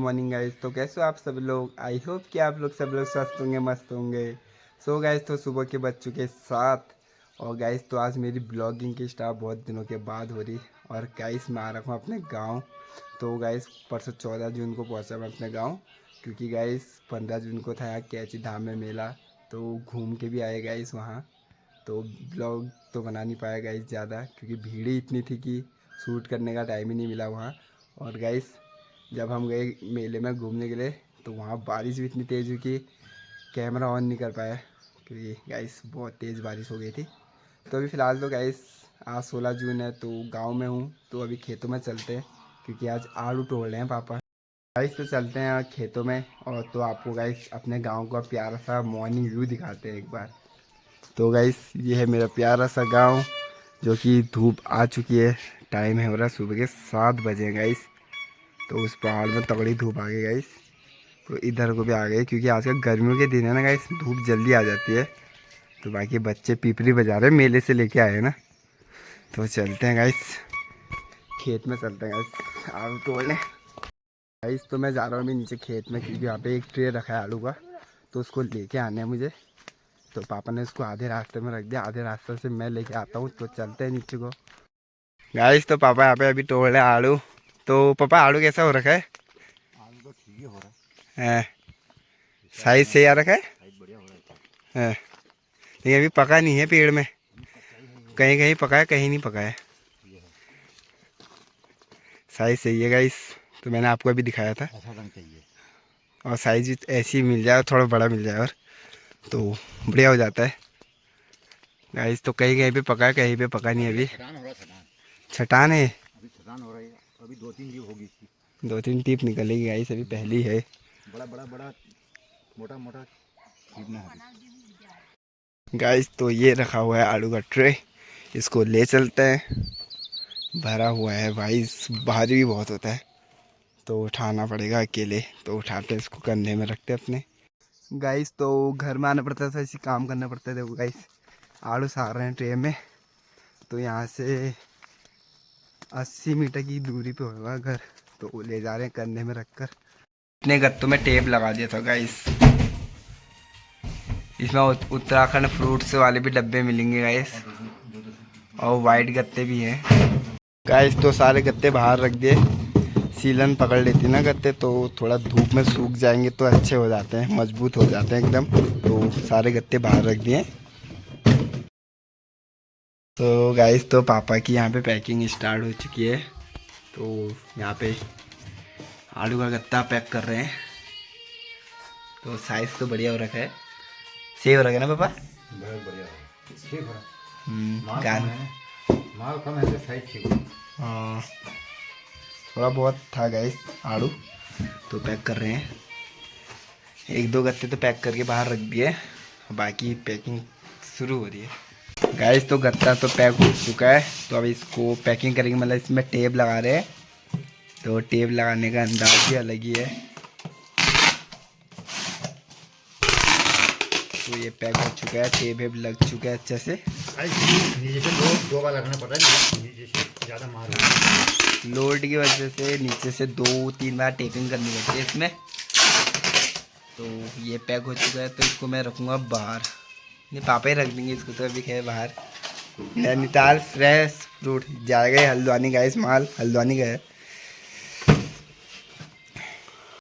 Morning guys. तो कैसे हो आप सब लोग? आई होप कि आप लोग सब लोग स्वस्थ होंगे, मस्त होंगे। सो गाइस, तो सुबह के बज चुके 7 और गाइस तो आज मेरी ब्लॉगिंग की स्टार्ट बहुत दिनों के बाद हो रही। और गाइस मैं आ रखा हूँ अपने गांव। तो गाइस परसों 14 जून को पहुँचा मैं अपने गाँव, क्योंकि गाइस 15 जून को था यहाँ कैची धाम में मेला। तो घूम के भी आए गाइस वहाँ। तो ब्लॉग तो बना नहीं पाया गाइस ज़्यादा, क्योंकि भीड़ ही इतनी थी कि शूट करने का टाइम ही नहीं मिला वहाँ। और गाइस जब हम गए मेले में घूमने के लिए तो वहाँ बारिश भी इतनी तेज़ हुई कि कैमरा ऑन नहीं कर पाया, क्योंकि गाइस बहुत तेज़ बारिश हो गई थी। तो अभी फ़िलहाल तो गाइस आज 16 जून है तो गांव में हूँ। तो अभी खेतों में चलते हैं, क्योंकि आज आलू तोड़ रहे हैं पापा। गाइस तो चलते हैं खेतों में, और तो आपको गाइस अपने गांव का प्यारा सा मॉर्निंग व्यू दिखाते हैं एक बार। तो गाइस ये है मेरा प्यारा सा गांव, जो कि धूप आ चुकी है। टाइम है हो रहा सुबह के 7 बजे गाइस। तो उस पहाड़ में तगड़ी धूप आ गई गाइस। तो इधर को भी आ गई, क्योंकि आजकल गर्मियों के दिन है ना गाइस, धूप जल्दी आ जाती है। तो बाकी बच्चे पीपरी बजा रहे हैं, मेले से लेके आए हैं ना। तो चलते हैं गाइस, खेत में चलते हैं गाइस आलू तोड़ने। गाइस तो मैं जा रहा हूँ अभी नीचे खेत में, क्योंकि यहाँ पे एक ट्रे रखा है आलू का, तो उसको लेके आने हैं मुझे। तो पापा ने उसको आधे रास्ते में रख दिया, आधे रास्ते से मैं लेके आता हूँ। तो चलते हैं नीचे को गाइस। तो पापा यहाँ पे अभी तोड़ रहे हैं आलू। तो पापा आलू कैसा हो रखा है? आलू तो ठीक ही हो रहा है है। साइज से आ रखा है। साइज बढ़िया हो रहा है। लेकिन अभी पका नहीं है पेड़ में, कच्चा ही है ये। कहीं कहीं पका है, कहीं नहीं पका है। ये है। साइज सही है गाइस, तो मैंने आपको अभी दिखाया था। ऐसा रंग चाहिए। और साइज ऐसी मिल जाए और थोड़ा बड़ा मिल जाए और तो बढ़िया हो जाता है गाइस। तो कहीं कहीं पे पका है, कहीं पे पका नहीं है अभी। छटान हो रहा है, छटान। छटान है, अभी छटान हो रही है। अभी 2-3 लीव होगी इसकी। 2-3 टीप निकलेगी गाइस, अभी पहली है। बड़ा बड़ा बड़ा मोटा मोटा खींचना है गाइस तो ये रखा हुआ है आलू का ट्रे, इसको ले चलते हैं। भरा हुआ है भाई, भारी भी बहुत होता है, तो उठाना पड़ेगा अकेले। तो उठाते हैं इसको, कंधे में रखते हैं अपने। गाइस तो घर में आना पड़ता था, इसी काम करना पड़ता है। देखो गाइस आलू सार रहे हैं ट्रे में। तो यहाँ से 80 मीटर की दूरी पे होगा घर। तो वो ले जा रहे हैं कंधे में रखकर। इतने गत्तों में टेप लगा दिया था गाइस। इसमें उत्तराखंड फ्रूट्स वाले भी डब्बे मिलेंगे गाइस, और वाइट गत्ते भी हैं गाइस। तो सारे गत्ते बाहर रख दिए, सीलन पकड़ लेती ना गत्ते, तो थोड़ा धूप में सूख जाएंगे तो अच्छे हो जाते हैं, मजबूत हो जाते हैं एकदम। तो सारे गत्ते बाहर रख दिए। तो गाइस तो पापा की यहाँ पे पैकिंग स्टार्ट हो चुकी है। तो यहाँ पे आलू का गत्ता पैक कर रहे हैं। तो साइज़ तो बढ़िया हो रखा है, सही हो रखा है ना पापा? बहुत बढ़िया हो। ठीक हो रहा। गान माल कम है तो साइज ठीक हो। हाँ थोड़ा बहुत था गाइस आलू, तो पैक कर रहे हैं। 1-2 गत्ते तो पैक करके बाहर रख दिए, बाकी पैकिंग शुरू हो रही है गाइस। तो गत्ता तो पैक हो चुका है, तो अब इसको पैकिंग करेंगे, मतलब इसमें टेप लगा रहे हैं। तो टेप लगाने का अंदाज भी अलग ही है। तो ये पैक हो चुका है, टेप वेप लग चुका है अच्छे से। नीचे से दो बार लगना पड़ रहा है, नीचे से ज़्यादा मार रहा है। लोड की वजह से नीचे से 2-3 बार टेपिंग करनी पड़ती है इसमें। तो ये पैक हो चुका है, तो इसको मैं रखूँगा बाहर। नहीं पापा ही रख देंगे इसको, तो अभी है बाहर। नैनीताल फ्रेश फ्रूट जाएगा हल्द्वानी गाइस, माल हल्द्वानी का है।